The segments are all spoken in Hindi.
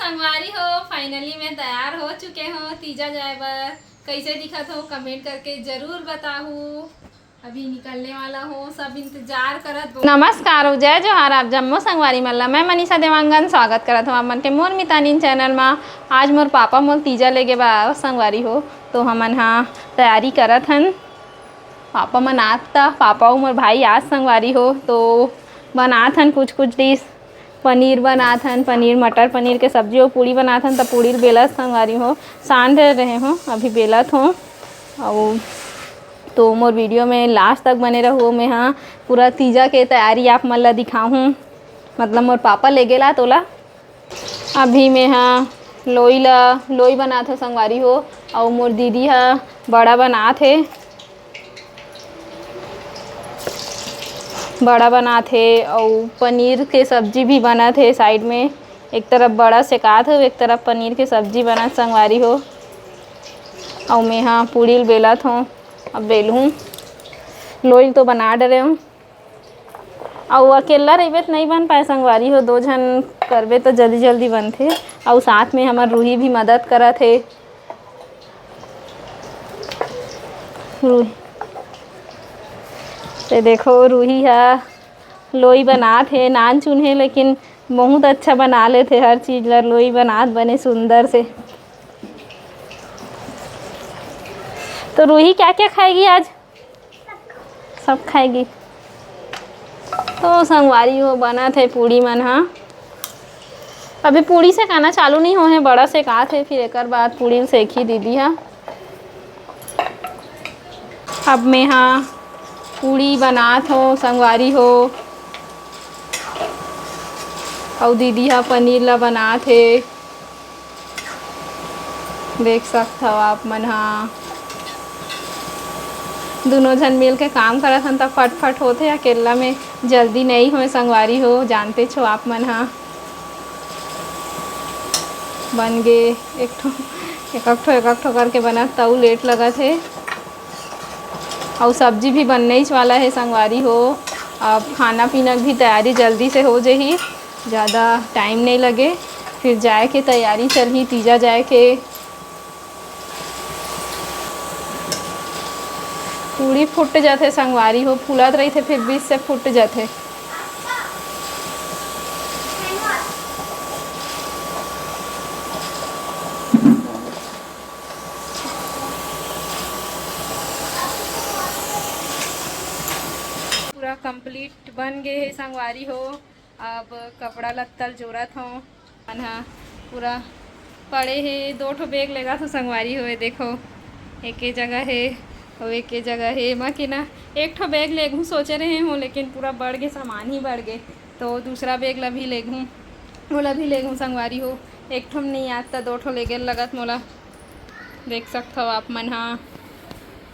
संगवारी हो फाइनली मैं तैयार हो चुके हो तीजा जाए बर। कैसे दिखत हो कमेंट करके जरूर बताहू। अभी निकलने वाला हो, सब इंतजार करत। नमस्कार जय जोहार आप जम्मो संगवारी मल्ला। मैं मनीषा देवांगन स्वागत करत हूँ आप मन के मोर मितानीन चैनल में। आज मोर पापा मोर तीजा लेके बा संगवारी हो, तो हमन हाँ तैयारी करत हन। पापा मन आता, पापा और मोर भाई आज संगवारी हो तो बनात हन कुछ डिश। पनीर बनात हन, पनीर मटर पनीर के सब्जी और पूड़ी बनात हन। तब पूड़ी बेलत संगवारी हो, सान रहे हो अभी बेलत हो। और तो मोर वीडियो में लास्ट तक बने रहो। मैं हाँ पूरा तीजा के तैयारी आप मन ला दिखाऊँ, मतलब मोर पापा ले गेला तोला। अभी मैं हाँ लोई बनात हो संगवारी हो, और मोर दीदी हाँ बड़ा बनात है। और पनीर के सब्जी भी बना थे साइड में। एक तरफ बड़ा सेकात हो, एक तरफ पनीर के सब्जी बना संगवारी हो। और मैं हाँ पूड़ी बेलत हूँ, अब बेलूँ। लोई तो बना डरे हूँ, और अकेला रहिबे तो नहीं बन पाए संगवारी हो। दो जन करबे तो जल्दी जल्दी बनथे। और साथ में हमार रूही भी मदद करत है। रूही ते देखो, रूही है लोई बनात है। नान चुन है लेकिन बहुत अच्छा बना लेते हर चीज़ ला। लोई बनात बने सुंदर से। तो रूही क्या क्या खाएगी आज? सब खाएगी। तो संगवारी हो बना थे पूड़ी मन। हाँ अभी पूड़ी से खाना चालू नहीं हो है, बड़ा से का थे, फिर एक बाद पूड़ी सेखी दीदी। हाँ अब मैं हाँ पूड़ी बनात हो संगवारी हो, और दीदी हाँ पनीर ला बनात है। देख सकते हो आप मन। हाँ दोनों जन मिल के काम करत हन तब फटफट होते। अकेला में जल्दी नहीं हो संगवारी हो, जानते छो आप मन। हाँ बन गे एक ठो करके बना, तऊ लेट लगा थे। और सब्जी भी बनने ही वाला है संगवारी हो। अब खाना पीना भी तैयारी जल्दी से हो जाही, ज़्यादा टाइम नहीं लगे। फिर जाए के तैयारी चलही तीजा जाए के। पूड़ी फुट जाते संगवारी हो, फूलत रही थे फिर बीच से फुट जाते। पूरा कंप्लीट बन गए है संगवारी हो। अब कपड़ा लत्तल जोरत हो मन। हाँ पूरा पड़े है। दो ठो बैग लेगा तो संगवारी हो, देखो एक ही जगह है और एक ही जगह है। माँ कि ना एक ठो बैग ले घूँ सोचे रहे हूँ, लेकिन पूरा बढ़ गए, सामान ही बढ़ गए। तो दूसरा बैग ला भी ले घूँ, मोला भी ले घूँ संगवारी हो। एक ठो नहीं आता, दो ठो ले गए लगत मोला। देख सकते हो आप मन। हाँ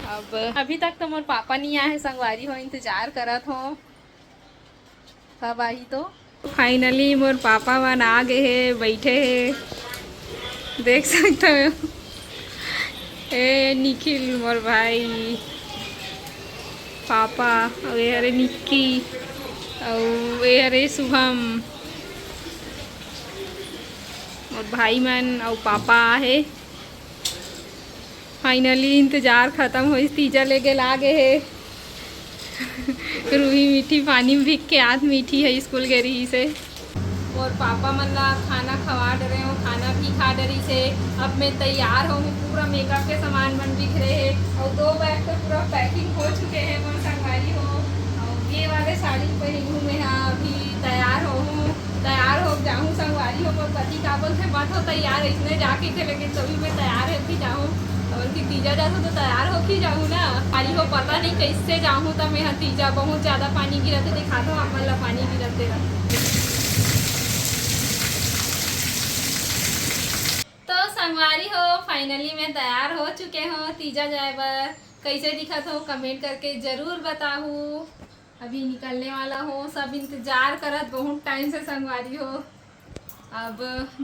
अब अभी तक तो मोर पापा नहीं आए संगवारी हो, इंतजार करत हो कब आई। तो फाइनली मोर पापा मन आ गए है, बैठे है। देख सकते हो ए निखिल मोर भाई, पापा और ये हरे निक्की और ये हरे शुभम और भाई मन और पापा आहे। फाइनली इंतजार खत्म हो, तीजा लेके ला गए है। रूही मीठी पानी में भीग के आज मीठी है, स्कूल गई रही से। और पापा मन ला खाना खवा डरे हो, खाना भी खा डरी से। अब मैं तैयार हूँ, पूरा मेकअप के सामान बन दिख रहे हैं। और दो बैग तो पूरा पैकिंग हो चुके हैं मोर संगवारी हो। और ये वाले साड़ी पहनी हूँ मैं। हाँ अभी तैयार हो जाऊँ संगवारी हो। मोर पति का बोलते मत हो तैयार, इसने जाके थे, लेकिन तभी मैं तैयार है कि जाऊँ। और कि तीजा जाऊँ तो तैयार हो कि जाऊँ ना। पानी हो पता नहीं कैसे जाऊँ। तो मैं तीजा बहुत ज़्यादा पानी गिरते दिखा दो आप मन ला, पानी गिरते तो संगवारी हो फाइनली मैं तैयार हो चुके हो तीजा जाए बर। कैसे दिखत हो कमेंट करके ज़रूर बताहू। अभी निकलने वाला हो, सब इंतजार करत बहुत टाइम से संगवारी हो। अब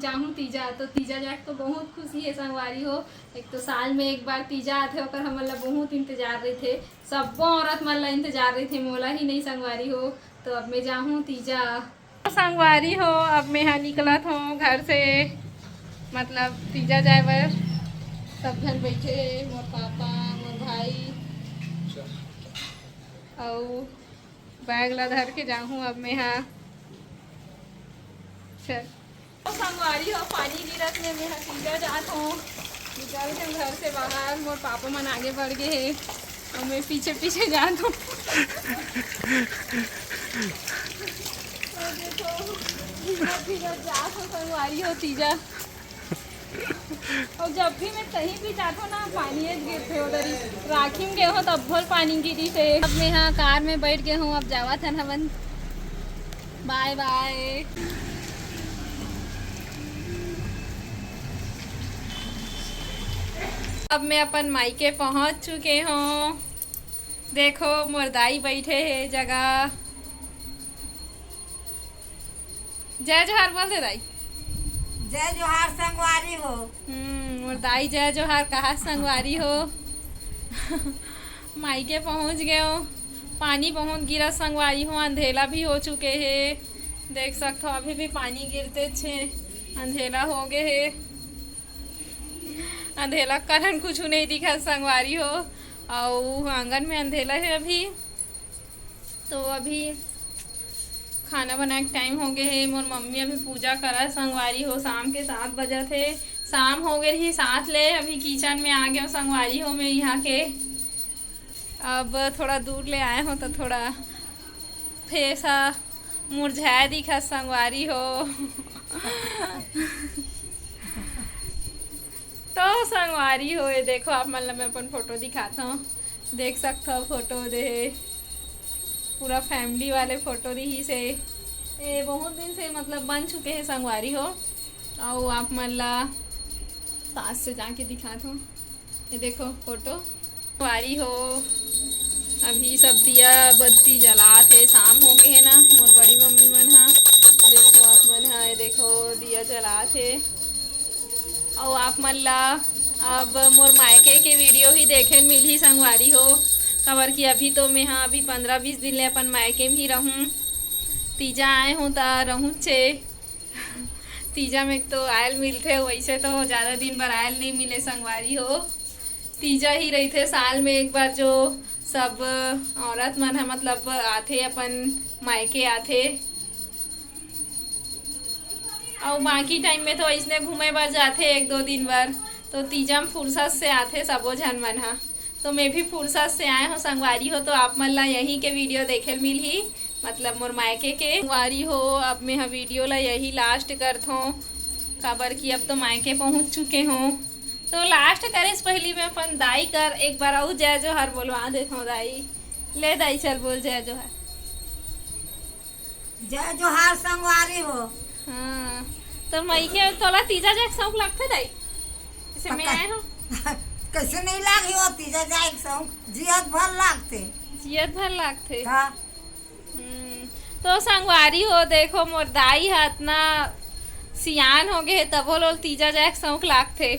जाऊँ तीजा, तो तीजा जाके तो बहुत खुशी है संगवारी हो। एक तो साल में एक बार तीजा आते होकर हम ला बहुत इंतजार रही थे। सब औरत मन ला इंतजार रही थे, मोला ही नहीं संगवारी हो। तो अब मैं जाऊँ तीजा संगवारी हो। अब मैं यहाँ निकलत हूँ घर से। मतलब तीजा जाए बर सब जन बैठे हे, मोर पापा मोर भाई और बैग ला धर के जाहूँ अब मैं। हाँ चल तो संगवारी हो पानी गिरत में मैं तीजा जात हूँ, निकल के घर से बाहर। मोर पापा मन आगे बढ़ गए है और मैं पीछे पीछे जात हूँ। जात हूँ संगवारी हो तीजा। और जब भी मैं कहीं भी जाता हूँ ना पानी गिरते उधर ही राखी में गए हो तब भोल पानी गिरी थे। अब मैं यहाँ कार में बैठ गए हूँ, अब जावा था हवन। Bye bye. अब मैं अपन मायके पहुँच चुके हूँ। देखो मोर दाई बैठे है जगह। जय जोहार बोल दे दाई। जय जोहार संगवारी हो। मोर दाई जय जोहार कहा संगवारी हो। मायके पहुंच गए हो, पानी बहुत गिरा संगवारी हो, अंधेला भी हो चुके हैं। देख सकते हो अभी भी पानी गिरते छे, अंधेला हो गए है। अंधेला कारण कुछ नहीं दिखा संगवारी हो, और आंगन में अंधेला है अभी। तो अभी खाना बनाने का टाइम हो गए है। मोर मम्मी अभी पूजा करा संगवारी हो। शाम के 7 बजे थे, शाम हो गए ही 7 ले। अभी किचन में आ गए संगवारी हो मैं यहाँ के। अब थोड़ा दूर ले आए हो तो थोड़ा फेसा मुरझाया दिखा संगवारी हो। तो संगवारी हो ये देखो आप मतलब मैं अपन फोटो दिखाता हूँ, देख सकते हो फोटो दे पूरा फैमिली वाले फोटो रही से। ये बहुत दिन से मतलब बन चुके हैं संगवारी हो। और आप मतलब पास से जाके दिखाता हूँ, ये देखो फोटो संगवारी हो। अभी सब दिया बत्ती जलाते, शाम हो गए है ना। मोर बड़ी मम्मी मन हाँ देखो आप मन हाँ, ये देखो दिया जलाते। और आप मतलब अब मोर मायके के वीडियो ही देखे मिल ही संगवारी हो। खबर की अभी तो मैं हाँ अभी 15-20 दिन ले अपन मायके में ही रहूँ। तीजा आए हूँ तो रहूँ छे। तीजा में तो आयल मिलते, वैसे तो ज़्यादा दिन भर आयल नहीं मिले संगवारी हो। तीजा ही रही थे साल में एक बार, जो सब औरत मन मतलब आते अपन मायके आते। और बाकी टाइम में तो इसने घूमे बर जाते 1-2 दिन बार। तो तीजा में फुर्सत से आते सबो झन मन हा। तो मैं भी फुर्सत से आए हो संगवारी हो। तो आप मन ला यहीं के वीडियो देखे मिल ही मतलब मोर मायके के संगवारी हो। अब मैं वीडियो ला यही लास्ट करत हूँ, खबर की अब तो मायके पहुँच चुके हों। तो लास्ट करे से पहले मैं अपन दाई कर एक बार आऊ जय जोहार बोलवा देता हूँ। दाई ले दाई चल बोल जय जोहार। जय जोहार संगवारी हो। हाँ तो मायके तोला तीजा जाके शौक लगते दाई जैसे मैं आए हो। कैसे नहीं लागी हो तीजा जाए सौ जियत भर लागते। जियत भर लागते। हाँ। तो संगवारी हो देखो मोर दाई हाथ ना सियान हो गए तब लोग तीजा जाए शौक लागते।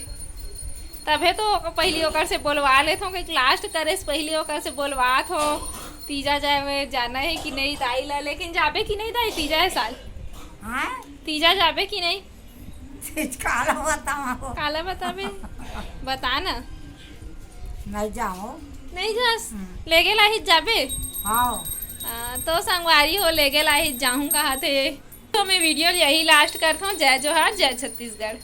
तबे तो पहली ओकर से बोलवा लेते हो कि लास्ट करे से पहले ओकर से बोलवात हो तीजा जाए में जाना है कि नहीं दाई ला। लेकिन जाबे कि नहीं दाई तीजा है साल? हाँ तीजा जाबे कि नहीं? काला बताओ। काला बताबे बता ना। नहीं जाओ। नहीं जास ले गेला ही जाबे। हाँ तो संगवारी हो ले गेला ही जाऊँ कहा थे। तो मैं वीडियो यही लास्ट करता हूँ। जय जोहार जय छत्तीसगढ़।